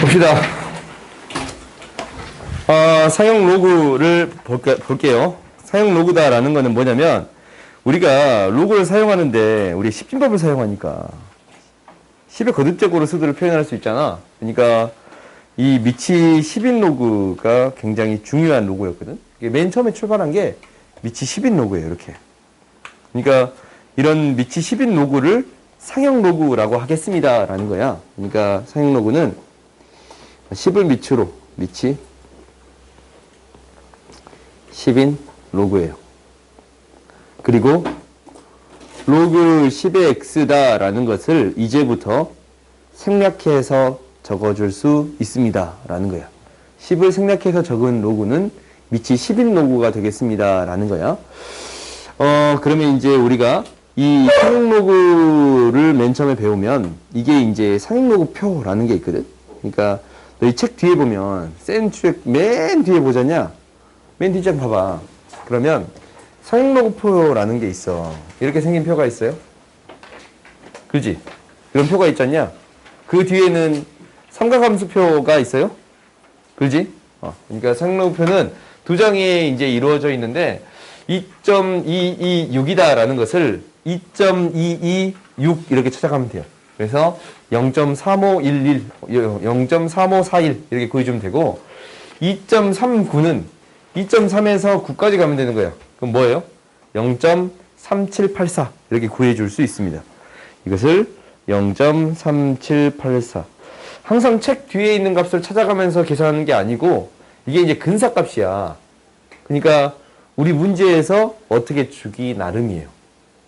봅시다. 사용 로그를 볼게요. 사용 로그다라는 거는 뭐냐면, 우리가 로그를 사용하는데, 우리 10진법을 사용하니까, 10의 거듭적으로 수들을 표현할 수 있잖아. 그러니까, 이 미치 10인 로그가 굉장히 중요한 로그였거든. 맨 처음에 출발한 게 미치 10인 로그예요, 이렇게. 그러니까, 이런 미치 10인 로그를 상용 로그라고 하겠습니다. 라는 거야. 그러니까, 상용 로그는 10을 미치로, 미치 10인 로그예요. 그리고 로그 10의 x다라는 것을 이제부터 생략해서 적어줄 수 있습니다. 라는 거야. 10을 생략해서 적은 로그는 미치 10인 로그가 되겠습니다. 라는 거야. 그러면 이제 우리가 이 상용 로그를 맨 처음에 배우면 이게 이제 상용 로그 표라는 게 있거든. 그러니까 너희 책 뒤에 보면 센 책 맨 뒤에 보자냐? 맨 뒷장 봐봐. 그러면 상용 로그 표라는 게 있어. 이렇게 생긴 표가 있어요. 그지? 이런 표가 있잖냐? 그 뒤에는 삼각함수표가 있어요. 그지? 그러니까 상용 로그 표는 두 장에 이제 이루어져 있는데 2.226이다라는 것을 2.226 이렇게 찾아가면 돼요. 그래서 0.3511, 0.3541 이렇게 구해주면 되고 2.39는 2.3에서 9까지 가면 되는 거예요. 그럼 뭐예요? 0.3784 이렇게 구해줄 수 있습니다. 이것을 0.3784 항상 책 뒤에 있는 값을 찾아가면서 계산하는 게 아니고 이게 이제 근사값이야. 그러니까 우리 문제에서 어떻게 주기 나름이에요.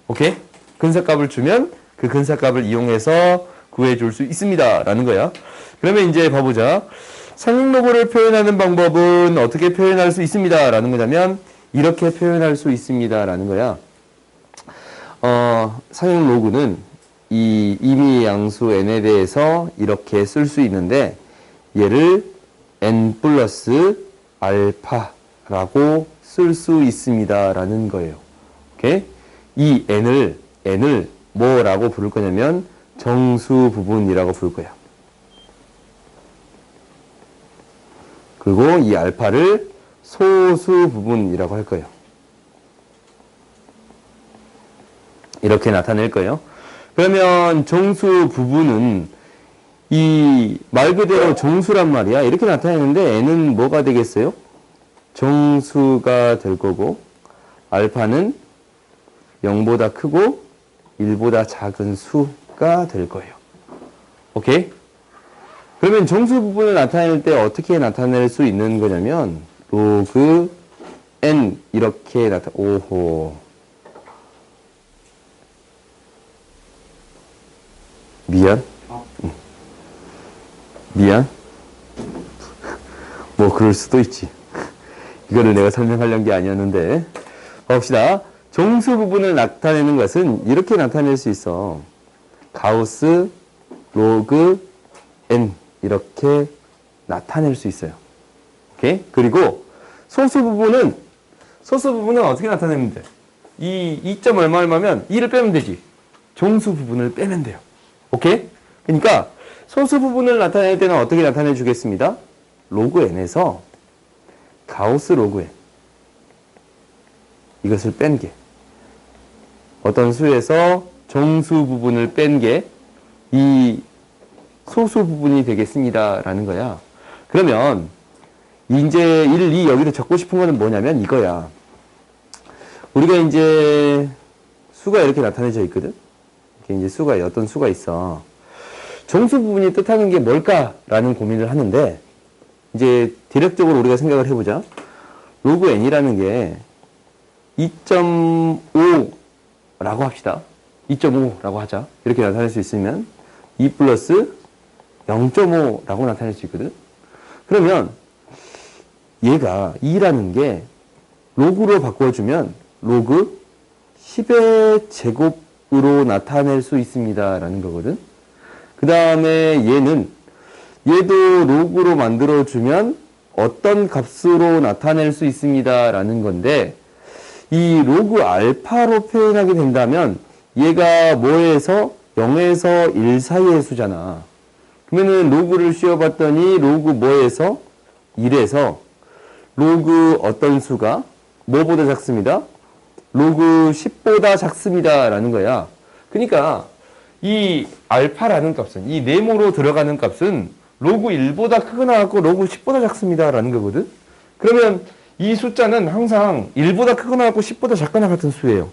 오케이? 근사값을 주면 그 근사값을 이용해서 구해줄 수 있습니다. 라는 거야. 그러면 이제 봐보자. 상용 로그를 표현하는 방법은 어떻게 표현할 수 있습니다. 라는 거냐면 이렇게 표현할 수 있습니다. 라는 거야. 상용 로그는 이 임의 양수 n에 대해서 이렇게 쓸 수 있는데 얘를 n 플러스 알파라고 쓸 수 있습니다. 라는 거예요. 오케이? 이 n을 뭐라고 부를 거냐면 정수 부분이라고 부를 거야. 그리고 이 알파를 소수 부분이라고 할 거예요. 이렇게 나타낼 거예요. 그러면 정수 부분은 이 말 그대로 정수란 말이야. 이렇게 나타내는데 n은 뭐가 되겠어요? 정수가 될 거고 알파는 0보다 크고 1보다 작은 수가 될 거예요. 오케이? 그러면 정수 부분을 나타낼 때 어떻게 나타낼 수 있는 거냐면 로그 n 이렇게 오호 미안 뭐 그럴 수도 있지. 이거를 내가 설명하려는 게 아니었는데 봅시다. 정수 부분을 나타내는 것은 이렇게 나타낼 수 있어. 가우스 로그 n 이렇게 나타낼 수 있어요. 오케이? 그리고 소수 부분은 어떻게 나타내면 돼? 이 2점 얼마면 2를 빼면 되지. 정수 부분을 빼면 돼요. 오케이? 그러니까 소수 부분을 나타낼 때는 어떻게 나타내 주겠습니다? 로그 n에서 가우스 로그 n 이것을 뺀 게 어떤 수에서 정수 부분을 뺀 게 이 소수 부분이 되겠습니다. 라는 거야. 그러면 이제 1, 2 여기서 적고 싶은 거는 뭐냐면 이거야. 우리가 이제 수가 이렇게 나타내져 있거든. 이렇게 이제 수가 어떤 수가 있어. 정수 부분이 뜻하는 게 뭘까라는 고민을 하는데 이제 대략적으로 우리가 생각을 해보자. 로그 n이라는 게 2.5라고 합시다. 2.5라고 하자. 이렇게 나타낼 수 있으면 2 플러스 0.5라고 나타낼 수 있거든. 그러면 얘가 2라는 게 로그로 바꿔주면 로그 10의 제곱으로 나타낼 수 있습니다. 라는 거거든. 그 다음에 얘도 로그로 만들어주면 어떤 값으로 나타낼 수 있습니다. 라는 건데 이 로그 알파로 표현하게 된다면 얘가 뭐에서 0에서 1 사이의 수잖아. 그러면은 로그를 씌워봤더니 로그 뭐에서? 1에서 로그 어떤 수가 뭐보다 작습니다. 로그 10보다 작습니다. 라는 거야. 그러니까 이 알파라는 값은, 이 네모로 들어가는 값은 로그 1보다 크거나 같고 로그 10보다 작습니다. 라는 거거든. 그러면 이 숫자는 항상 1보다 크거나 같고 10보다 작거나 같은 수예요.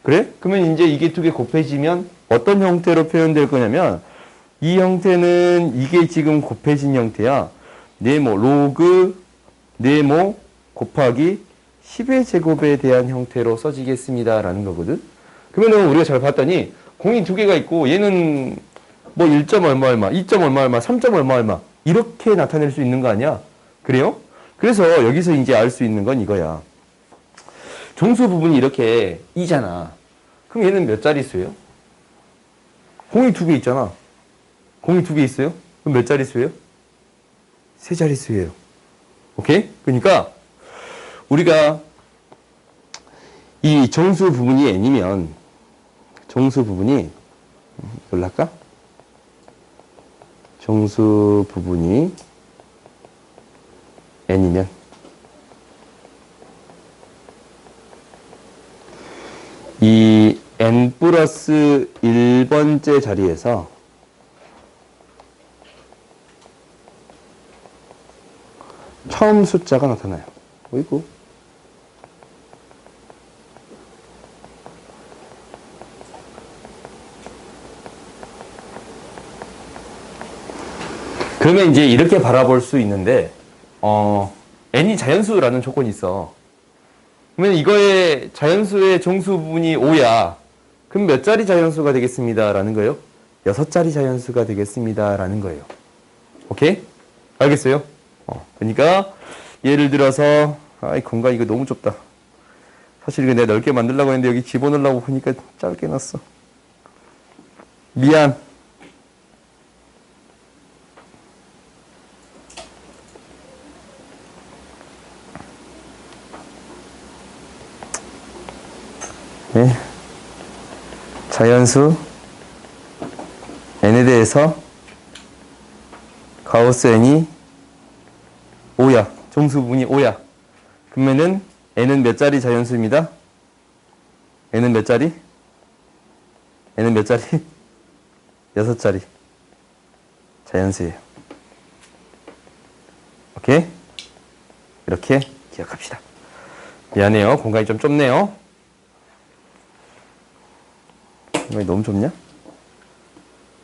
그래? 그러면 이제 이게 두 개 곱해지면 어떤 형태로 표현될 거냐면 이 형태는 이게 지금 곱해진 형태야. 네모, 로그 네모 곱하기 10의 제곱에 대한 형태로 써지겠습니다. 라는 거거든. 그러면 우리가 잘 봤더니 공이 두 개가 있고 얘는 뭐 1점 얼마 얼마, 2점 얼마 얼마, 3점 얼마 얼마 이렇게 나타낼 수 있는 거 아니야? 그래요? 그래서 여기서 이제 알 수 있는 건 이거야. 정수 부분이 이렇게 이잖아. 그럼 얘는 몇 자릿수예요? 공이 두 개 있잖아. 공이 두 개 있어요? 그럼 몇 자릿수예요? 세 자릿수예요. 오케이? 그러니까 우리가 이 정수 부분이 n이면 정수 부분이 이걸로 할까? 정수 부분이 n이면 이 n 플러스 1번째 자리에서 처음 숫자가 나타나요. 어이구. 그러면 이제 이렇게 바라볼 수 있는데, n이 자연수라는 조건이 있어. 그러면 이거의 자연수의 정수 부분이 5야. 그럼 몇 자리 자연수가 되겠습니다. 라는 거예요? 6자리 자연수가 되겠습니다. 라는 거예요. 오케이? 알겠어요? 그러니까 예를 들어서 아이 공간 이거 너무 좁다. 사실 이거 내가 넓게 만들려고 했는데 여기 집어넣으려고 보니까 짧게 놨어. 미안. 네. 자연수 n에 대해서 가우스 n이 5야. 정수 부분이 5야. 그러면은 n은 몇 자리 자연수입니다? n은 몇 자리? n은 몇 자리? 6자리 자연수예요. 오케이? 이렇게 기억합시다. 미안해요. 공간이 좀 좁네요. 공간이 너무 좁냐?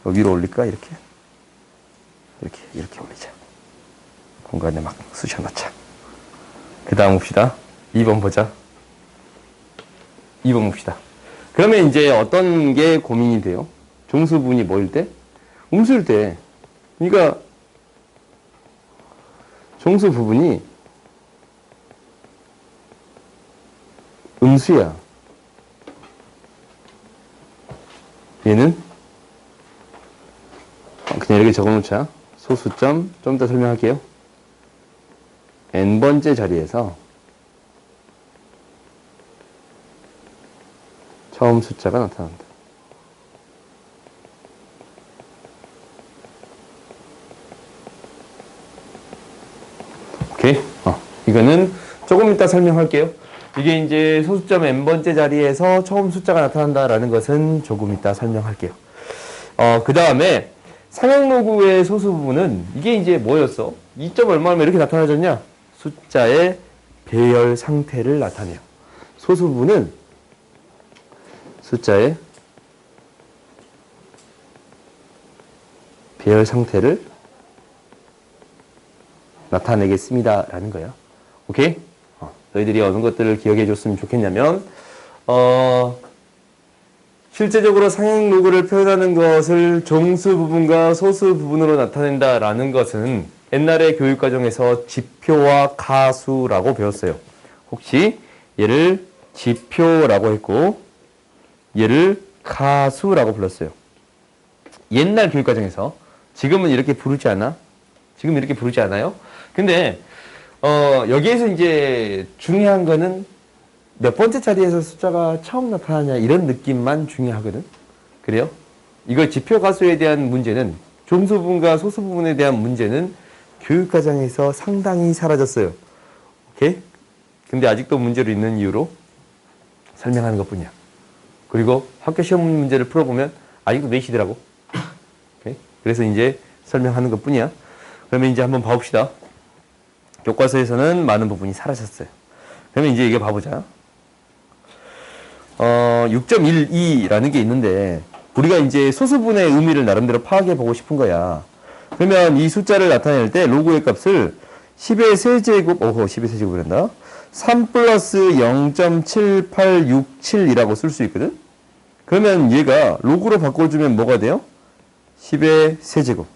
위로 올릴까? 이렇게 올리자. 공간에 막 쑤셔넣자. 그 다음 봅시다. 2번 보자. 2번 봅시다. 그러면 이제 어떤 게 고민이 돼요? 정수 부분이 뭐일 때? 음수일 때. 그러니까 정수 부분이 음수야. 얘는 그냥 이렇게 적어놓자. 소수점 좀 더 설명할게요. n번째 자리에서 처음 숫자가 나타난다. 오케이? 이거는 조금 이따 설명할게요. 이게 이제 소수점 n번째 자리에서 처음 숫자가 나타난다라는 것은 조금 이따 설명할게요. 그 다음에 상향로그의 소수 부분은 이게 이제 뭐였어? 2점 얼마면 이렇게 나타나졌냐? 숫자의 배열 상태를 나타내요. 소수 부분은 숫자의 배열 상태를 나타내겠습니다. 라는 거야. 오케이? 너희들이 어느 것들을 기억해 줬으면 좋겠냐면, 실제적으로 상향 로그를 표현하는 것을 정수 부분과 소수 부분으로 나타낸다라는 것은 옛날에 교육과정에서 지표와 가수라고 배웠어요. 혹시 얘를 지표라고 했고 얘를 가수라고 불렀어요. 옛날 교육과정에서. 지금은 이렇게 부르지 않아? 지금 이렇게 부르지 않아요? 근데 여기에서 이제 중요한 거는 몇 번째 자리에서 숫자가 처음 나타나냐 이런 느낌만 중요하거든. 그래요? 이걸 지표 가수에 대한 문제는 정수 부분과 소수 부분에 대한 문제는 교육과정에서 상당히 사라졌어요. 오케이? 근데 아직도 문제로 있는 이유로 설명하는 것 뿐이야. 그리고 학교 시험 문제를 풀어보면 아직도 내시더라고. 오케이? 그래서 이제 설명하는 것 뿐이야. 그러면 이제 한번 봐봅시다. 교과서에서는 많은 부분이 사라졌어요. 그러면 이제 이게 봐보자. 6.12라는 게 있는데 우리가 이제 소수분의 의미를 나름대로 파악해 보고 싶은 거야. 그러면 이 숫자를 나타낼 때 로그의 값을 10의 세제곱, 10의 세제곱이란다. 3 플러스 0.7867이라고 쓸 수 있거든? 그러면 얘가 로그로 바꿔주면 뭐가 돼요? 10의 세제곱.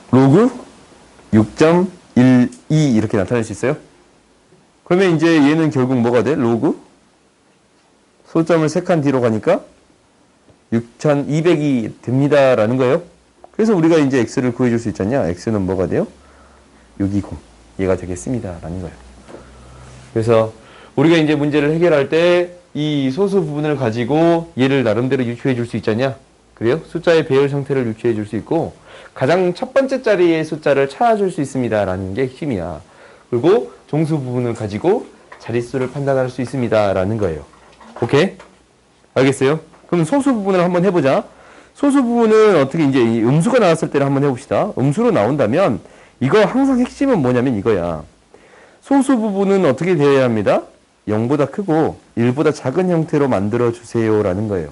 로그 6.12 이렇게 나타낼 수 있어요? 그러면 이제 얘는 결국 뭐가 돼? 로그 소점을 3칸 뒤로 가니까 6200이 됩니다라는 거예요. 그래서 우리가 이제 x를 구해줄 수 있잖냐? x는 뭐가 돼요? 620 얘가 되겠습니다라는 거예요. 그래서 우리가 이제 문제를 해결할 때 이 소수 부분을 가지고 얘를 나름대로 유추해 줄 수 있잖냐? 그래요? 숫자의 배열 형태를 유추해 줄 수 있고 가장 첫 번째 자리의 숫자를 찾아줄 수 있습니다라는 게 핵심이야. 그리고 종수 부분을 가지고 자릿수를 판단할 수 있습니다라는 거예요. 오케이? 알겠어요? 그럼 소수 부분을 한번 해보자. 소수 부분은 어떻게 이제 음수가 나왔을 때를 한번 해봅시다. 음수로 나온다면 이거 항상 핵심은 뭐냐면 이거야. 소수 부분은 어떻게 되어야 합니다? 0보다 크고 1보다 작은 형태로 만들어 주세요라는 거예요.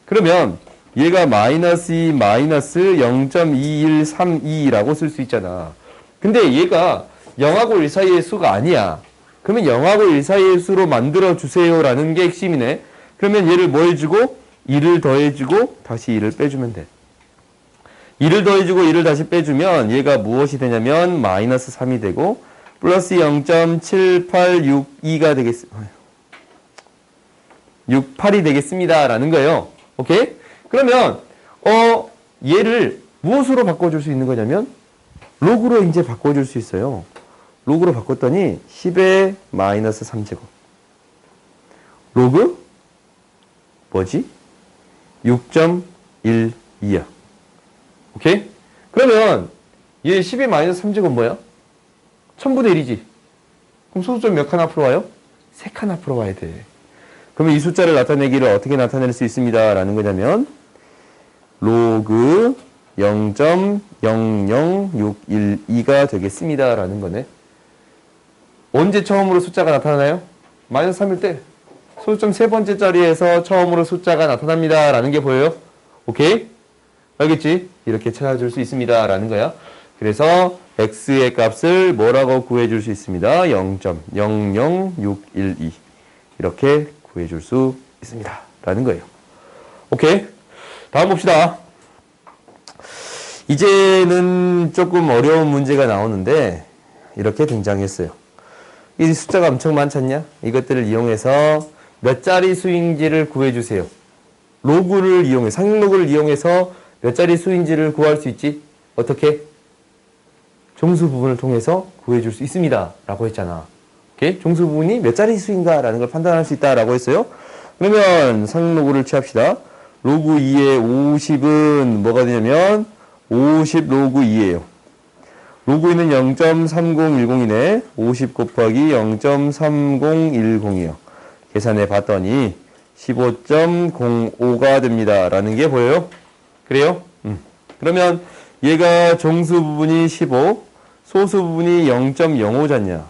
그러면 얘가 마이너스 2, 마이너스 0.2132라고 쓸 수 있잖아. 근데 얘가 0하고 1 사이의 수가 아니야. 그러면 0하고 1 사이의 수로 만들어 주세요라는 게 핵심이네. 그러면 얘를 뭐 해주고 2를 더해주고 다시 2를 빼주면 돼. 2를 더해주고 2를 다시 빼주면 얘가 무엇이 되냐면 마이너스 3이 되고 플러스 0.7862가 되겠습니다. 68이 되겠습니다. 라는 거예요. 오케이? 그러면 얘를 무엇으로 바꿔줄 수 있는 거냐면 로그로 이제 바꿔줄 수 있어요. 로그로 바꿨더니 10의 마이너스 3제곱 로그 뭐지? 6.12야. 오케이? 그러면 얘 10의 마이너스 3제곱 뭐야? 1000분의 1이지. 그럼 소수점 몇 칸 앞으로 와요? 3칸 앞으로 와야 돼. 그러면 이 숫자를 나타내기를 어떻게 나타낼 수 있습니다. 라는 거냐면 로그 0.00612가 되겠습니다. 라는 거네. 언제 처음으로 숫자가 나타나나요? 마이너스 3일 때. 소수점 세 번째 자리에서 처음으로 숫자가 나타납니다. 라는 게 보여요? 오케이? 알겠지? 이렇게 찾아줄 수 있습니다. 라는 거야. 그래서 x의 값을 뭐라고 구해줄 수 있습니다. 0.00612 이렇게 구해줄 수 있습니다. 라는 거예요. 오케이? 다음 봅시다. 이제는 조금 어려운 문제가 나오는데 이렇게 등장했어요. 이 숫자가 엄청 많잖냐? 이것들을 이용해서 몇 자리 수인지를 구해주세요. 로그를 이용해, 상용로그를 이용해서 몇 자리 수인지를 구할 수 있지? 어떻게? 종수 부분을 통해서 구해줄 수 있습니다. 라고 했잖아. 오케이? 종수 부분이 몇 자리 수인가? 라는 걸 판단할 수 있다. 라고 했어요. 그러면 상용로그를 취합시다. 로그 2의 50은 뭐가 되냐면 50 로그 2예요. 로그 2는 0.3010이네. 50 곱하기 0.3010이에요. 계산해 봤더니 15.05가 됩니다. 라는 게 보여요? 그래요? 그러면 얘가 정수 부분이 15, 소수 부분이 0.05잖냐.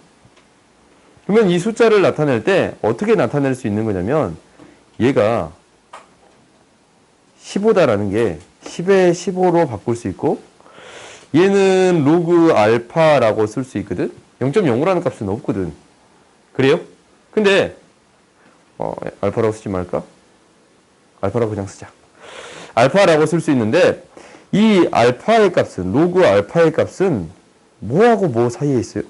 그러면 이 숫자를 나타낼 때 어떻게 나타낼 수 있는 거냐면 얘가 15다라는 게 10의 15로 바꿀 수 있고 얘는 로그 알파라고 쓸 수 있거든. 0.05라는 값은 없거든. 그래요? 근데 알파라고 쓰지 말까? 알파라고 그냥 쓰자. 알파라고 쓸 수 있는데 이 알파의 값은 로그 알파의 값은 뭐하고 뭐 사이에 있어요?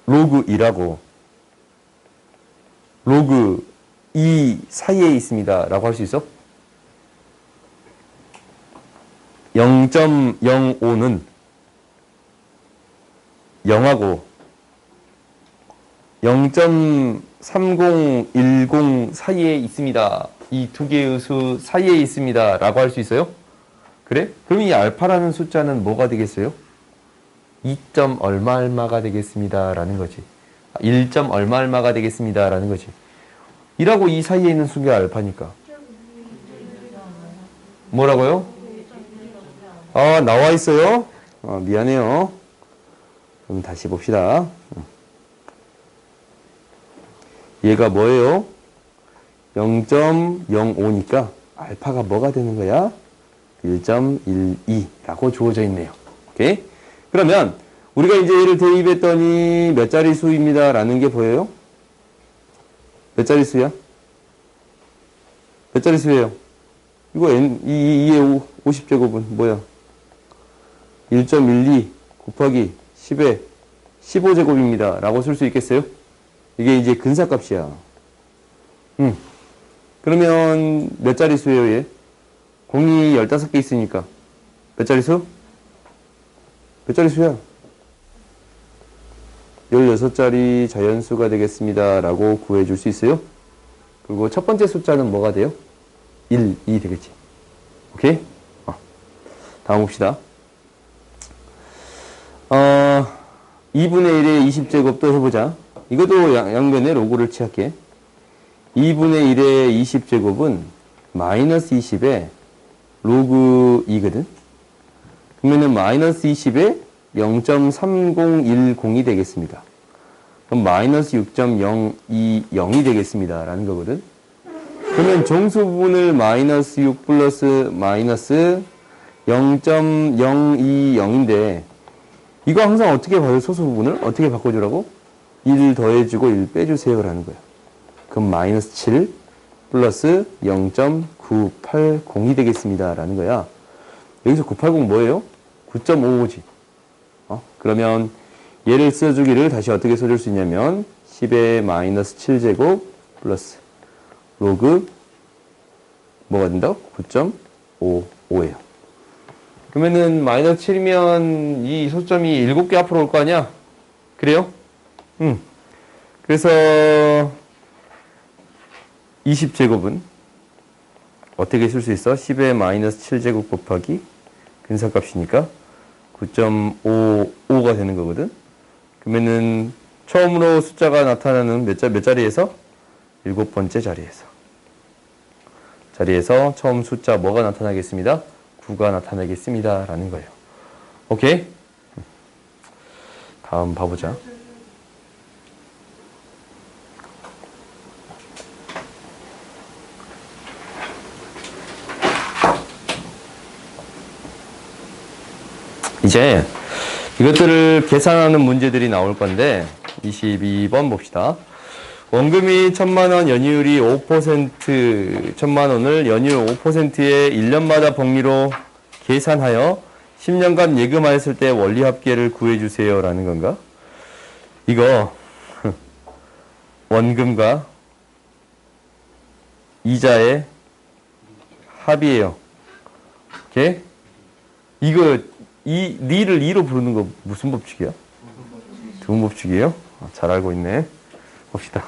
로그 2라고 로그 2 사이에 있습니다. 라고 할 수 있어? 0.05는 0하고 3010 사이에 있습니다. 이 두 개의 수 사이에 있습니다. 라고 할 수 있어요? 그래? 그럼 이 알파라는 숫자는 뭐가 되겠어요? 2점 얼마 얼마가 되겠습니다. 라는 거지. 1점 얼마 얼마가 되겠습니다. 라는 거지. 이라고 이 사이에 있는 수가 알파니까. 뭐라고요? 아, 나와 있어요? 미안해요. 그럼 다시 봅시다. 얘가 뭐예요? 0.05니까 알파가 뭐가 되는 거야? 1.12라고 주어져 있네요. 오케이? 그러면 우리가 이제 얘를 대입했더니 몇 자리 수입니다. 라는 게 보여요? 몇 자리 수야? 몇 자리 수예요? 이거 N의 50제곱은 뭐야? 1.12 곱하기 10의 15제곱입니다. 라고 쓸 수 있겠어요? 이게 이제 근사값이야. 그러면 몇 자리 수예요, 얘? 공이 15개 있으니까. 몇 자리 수? 몇 자리 수야? 16자리 자연수가 되겠습니다. 라고 구해줄 수 있어요? 그리고 첫 번째 숫자는 뭐가 돼요? 1, 2 되겠지. 오케이? 다음 봅시다. 2분의 1의 20제곱도 해보자. 이것도 양변에 로그를 취할게. 2분의 1의 20제곱은 마이너스 20에 로그 2거든. 그러면은 마이너스 20에 0.3010이 되겠습니다. 그럼 마이너스 6.020이 되겠습니다. 라는 거거든. 그러면 정수 부분을 마이너스 6 플러스 마이너스 0.020인데 이거 항상 어떻게 봐요? 소수 부분을? 어떻게 바꿔주라고? 1 더해주고 1 빼주세요. 라는 거야. 그럼 마이너스 7 플러스 0.980이 되겠습니다. 라는 거야. 여기서 980 뭐예요? 9.55지. 그러면 얘를 써주기를 다시 어떻게 써줄 수 있냐면 10의 마이너스 7제곱 플러스 로그 뭐가 된다고? 9.55예요. 그러면은 마이너스 7이면 이 소점이 7개 앞으로 올 거 아니야? 그래요? 그래서 20제곱은 어떻게 쓸 수 있어? 10의 마이너스 7제곱 곱하기 근사값이니까 9.55가 되는 거거든. 그러면은 처음으로 숫자가 나타나는 몇 자리에서? 7번째 자리에서 처음 숫자 뭐가 나타나겠습니다? 9가 나타나겠습니다. 라는 거예요. 오케이? 다음 봐보자. 이제 이것들을 계산하는 문제들이 나올 건데 22번 봅시다. 원금이 1000만원, 연이율이 5%, 1000만원을 연이율 5%의 1년마다 복리로 계산하여 10년간 예금하였을 때 원리합계를 구해주세요. 라는 건가? 이거 원금과 이자의 합이에요. 오케이? 이거 리를 2로 부르는 거 무슨 법칙이야? 두분법칙이에요? 잘 알고 있네. 봅시다.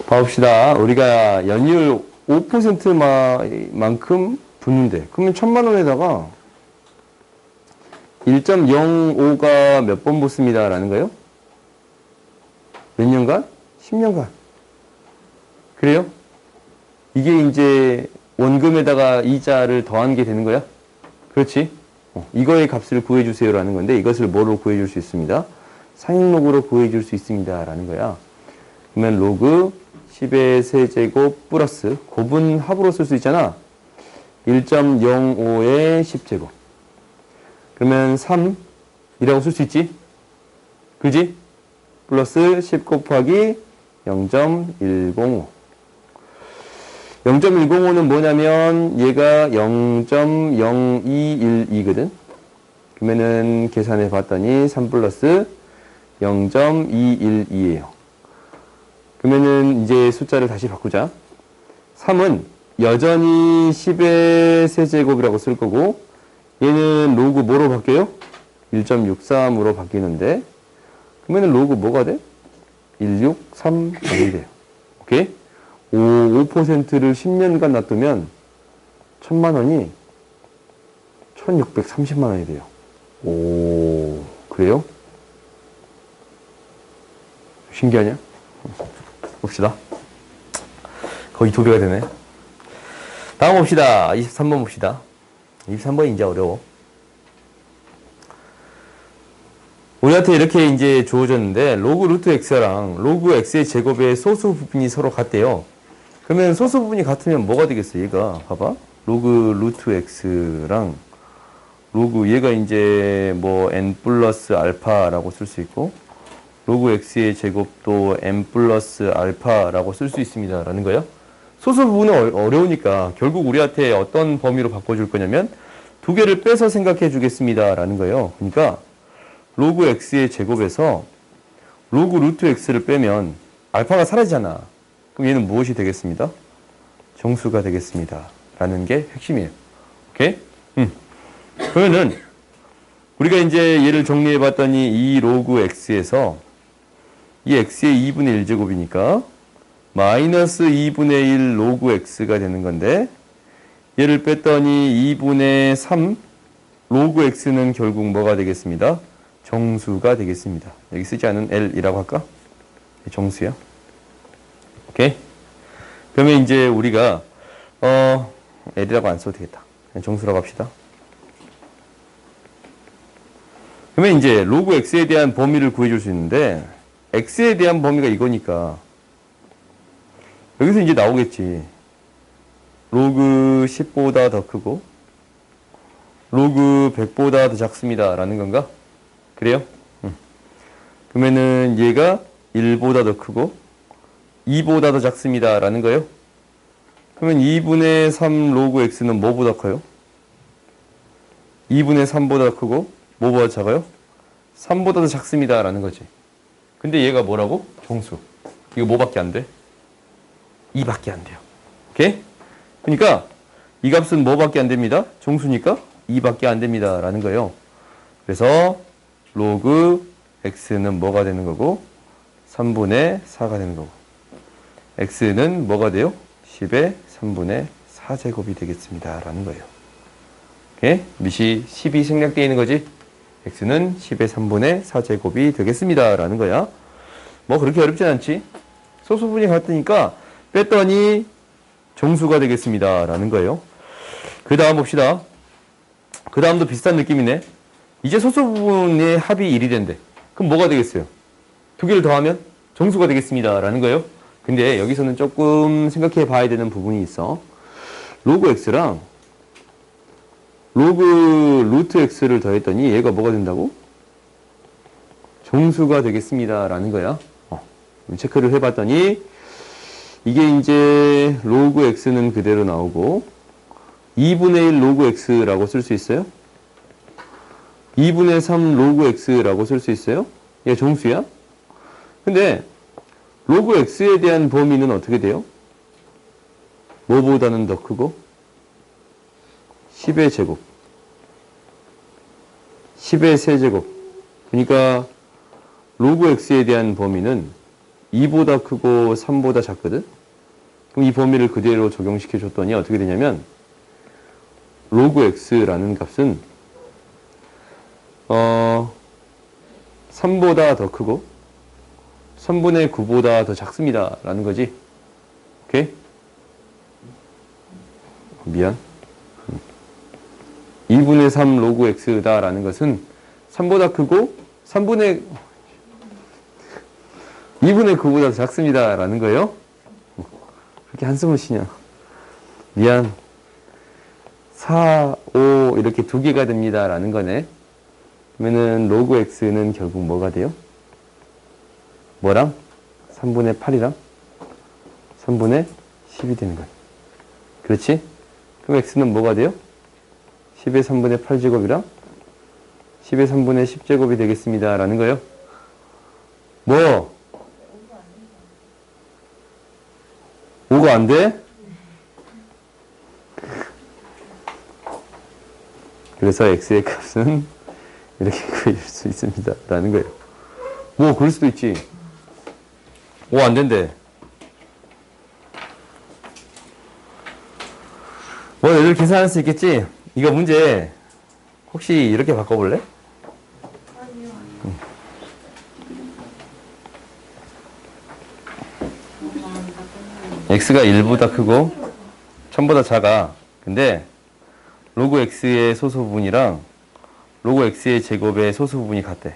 봐봅시다. 우리가 연이율 5%만큼 붙는데 그러면 1000만원에다가 1.05가 몇 번 붙습니다. 라는 거예요? 몇 년간? 10년간. 그래요? 이게 이제 원금에다가 이자를 더한 게 되는 거야? 그렇지? 이거의 값을 구해주세요. 라는 건데 이것을 뭐로 구해줄 수 있습니다? 상익로그로 구해줄 수 있습니다. 라는 거야. 그러면 로그 10의 세제곱 플러스 곱은 합으로 쓸 수 있잖아. 1.05의 10제곱. 그러면 3이라고 쓸 수 있지? 그지? 플러스 10 곱하기 0.105. 0.105는 뭐냐면 얘가 0.0212거든. 그러면은 계산해 봤더니 3 플러스 0.212예요. 그러면은 이제 숫자를 다시 바꾸자. 3은 여전히 10의 세제곱이라고 쓸 거고 얘는 로그 뭐로 바뀌어요? 1.63으로 바뀌는데, 그러면 로그 뭐가 돼? 1630이 돼요. 오케이? 5%를 10년간 놔두면 1000만 원이 1630만 원이 돼요. 오, 그래요? 신기하냐? 봅시다. 거의 2배가 되네. 다음 봅시다. 23번 봅시다. 23번이 이제 어려워. 우리한테 이렇게 이제 주어졌는데, 로그 루트 x랑 로그 x의 제곱의 소수 부분이 서로 같대요. 그러면 소수 부분이 같으면 뭐가 되겠어? 얘가, 봐봐. 로그 루트 x랑 로그, 얘가 이제 뭐 n 플러스 알파라고 쓸 수 있고, 로그 x의 제곱도 n 플러스 알파라고 쓸 수 있습니다. 라는 거예요. 소수 부분은 어려우니까 결국 우리한테 어떤 범위로 바꿔줄 거냐면, 두 개를 빼서 생각해 주겠습니다. 라는 거예요. 그러니까, 로그 x의 제곱에서 로그 루트 x를 빼면 알파가 사라지잖아. 그럼 얘는 무엇이 되겠습니다? 정수가 되겠습니다. 라는 게 핵심이에요. 오케이? 그러면은 우리가 이제 얘를 정리해 봤더니 이 로그 x에서 이 x의 2분의 1제곱이니까 마이너스 2분의 1 로그 x가 되는 건데, 얘를 뺐더니 2분의 3 로그 x는 결국 뭐가 되겠습니다? 정수가 되겠습니다. 여기 쓰지 않은 L이라고 할까? 정수야. 오케이? 그러면 이제 우리가 L이라고 안 써도 되겠다. 그냥 정수라고 합시다. 그러면 이제 로그 x에 대한 범위를 구해줄 수 있는데, x에 대한 범위가 이거니까 여기서 이제 나오겠지. 로그 10보다 더 크고 로그 100보다 더 작습니다. 라는 건가? 그래요? 그러면은 얘가 1보다 더 크고 2보다 더 작습니다. 라는 거예요. 그러면 2분의 3 로그 x는 뭐보다 커요? 2분의 3보다 크고 뭐보다 작아요? 3보다 더 작습니다. 라는 거지. 근데 얘가 뭐라고? 정수. 이거 뭐밖에 안 돼? 2밖에 안 돼요. 오케이? 그러니까 이 값은 뭐밖에 안 됩니다? 정수니까 2밖에 안 됩니다. 라는 거예요. 그래서 로그 x는 뭐가 되는 거고 3분의 4가 되는 거고, x는 뭐가 돼요? 10의 3분의 4제곱이 되겠습니다. 라는 거예요. 오케이? 밑이 10이 생략되어 있는 거지. x는 10의 3분의 4제곱이 되겠습니다. 라는 거야. 뭐 그렇게 어렵진 않지. 소수분이 같으니까 뺐더니 정수가 되겠습니다. 라는 거예요. 그 다음 봅시다. 그 다음도 비슷한 느낌이네. 이제 소수 부분의 합이 1이 된대. 그럼 뭐가 되겠어요? 두 개를 더하면 정수가 되겠습니다. 라는 거예요. 근데 여기서는 조금 생각해 봐야 되는 부분이 있어. 로그 x랑 로그 루트 x를 더했더니 얘가 뭐가 된다고? 정수가 되겠습니다. 라는 거야. 체크를 해봤더니 이게 이제 로그 x는 그대로 나오고 2분의 1 로그 x라고 쓸 수 있어요? 2분의 3 로그 x라고 쓸 수 있어요? 얘 정수야? 근데 로그 x에 대한 범위는 어떻게 돼요? 뭐보다는 더 크고 10의 제곱 10의 세제곱. 그러니까 로그 x에 대한 범위는 2보다 크고 3보다 작거든? 그럼 이 범위를 그대로 적용시켜 줬더니 어떻게 되냐면 로그 x라는 값은 3보다 더 크고 3분의 9보다 더 작습니다. 라는 거지. 오케이? 미안. 2분의 3 로그 x다 라는 것은 3보다 크고 2분의 9보다 더 작습니다. 라는 거예요. 그렇게 한숨을 쉬냐. 미안. 4, 5 이렇게 두 개가 됩니다. 라는 거네. 그러면은 로그 x는 결국 뭐가 돼요? 뭐랑? 3분의 8이랑 3분의 10이 되는 거예요. 그렇지? 그럼 x는 뭐가 돼요? 10의 3분의 8제곱이랑 10의 3분의 10제곱이 되겠습니다. 라는 거예요. 뭐? 5가 안 돼? 그래서 x의 값은 이렇게 구해줄 수 있습니다. 라는 거예요. 뭐, 그럴 수도 있지. 오, 안 된대. 뭐, 얘들 계산할 수 있겠지? 이거 문제, 혹시 이렇게 바꿔볼래? x가 1보다 크고 1000보다 작아. 근데 로그 x의 소수 부분이랑 로그 x의 제곱의 소수 부분이 같대.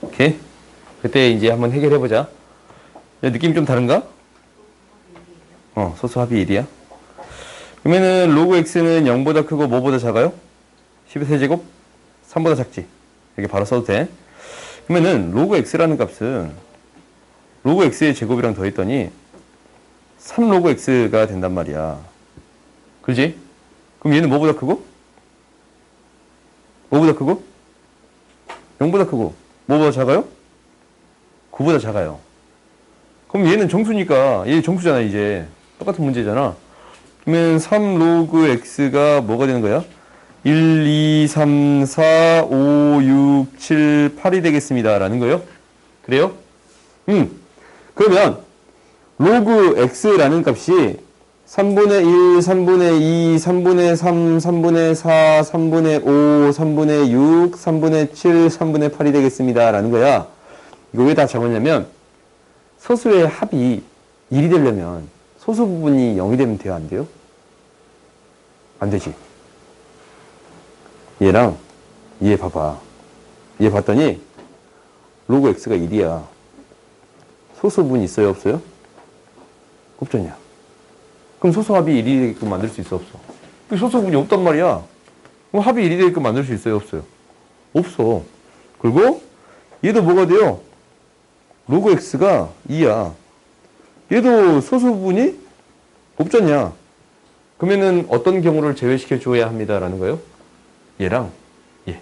오케이? 그때 이제 한번 해결해보자. 느낌 좀 다른가? 소수 합이 1이야. 그러면은 로그 x는 0보다 크고 뭐보다 작아요? 10의 세제곱? 3보다 작지? 이렇게 바로 써도 돼. 그러면은 로그 x라는 값은 로그 x의 제곱이랑 더했더니 3로그 x가 된단 말이야. 그지? 그럼 얘는 뭐보다 크고? 뭐보다 크고? 0보다 크고 뭐보다 작아요? 9보다 작아요. 그럼 얘는 정수니까 얘 정수잖아. 이제 똑같은 문제잖아. 그러면 3로그 x가 뭐가 되는 거야? 1, 2, 3, 4, 5, 6, 7, 8이 되겠습니다. 라는 거예요. 그래요? 그러면 로그 x라는 값이 3분의 1, 3분의 2, 3분의 3, 3분의 4, 3분의 5, 3분의 6, 3분의 7, 3분의 8이 되겠습니다. 라는 거야. 이거 왜 다 적었냐면 소수의 합이 1이 되려면 소수 부분이 0이 되면 돼요? 안 돼요? 안 되지. 얘랑 얘 봐봐. 얘 봤더니 로그 x가 1이야. 소수 부분이 있어요? 없어요? 없잖냐. 그럼 소수 합이 1이 되게끔 만들 수 있어? 없어? 소수 부분이 없단 말이야. 그럼 합이 1이 되게끔 만들 수 있어요? 없어요? 없어. 그리고 얘도 뭐가 돼요? 로그 x가 2야. 얘도 소수 부분이 없잖냐. 그러면은 어떤 경우를 제외시켜 줘야 합니다라는 거예요? 얘랑 얘.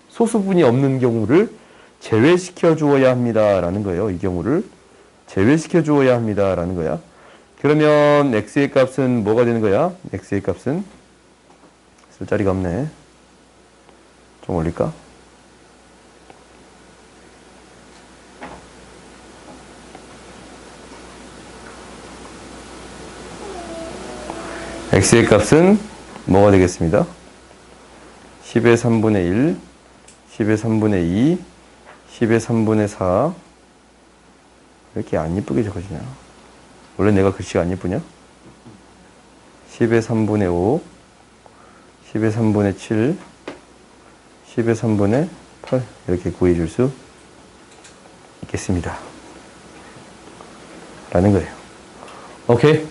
소수 부분이 없는 경우를 제외시켜 주어야 합니다라는 거예요. 이 경우를 제외시켜 주어야 합니다라는 거야. 그러면 x의 값은 뭐가 되는 거야? x의 값은 쓸 자리가 없네. 좀 올릴까? x의 값은 뭐가 되겠습니다? 10의 3분의 1, 10의 3분의 2, 10의 3분의 4. 왜 이렇게 안 예쁘게 적어지냐? 원래 내가 글씨가 안 예쁘냐? 10의 3분의 5, 10의 3분의 7, 10의 3분의 8 이렇게 구해줄 수 있겠습니다. 라는 거예요. 오케이?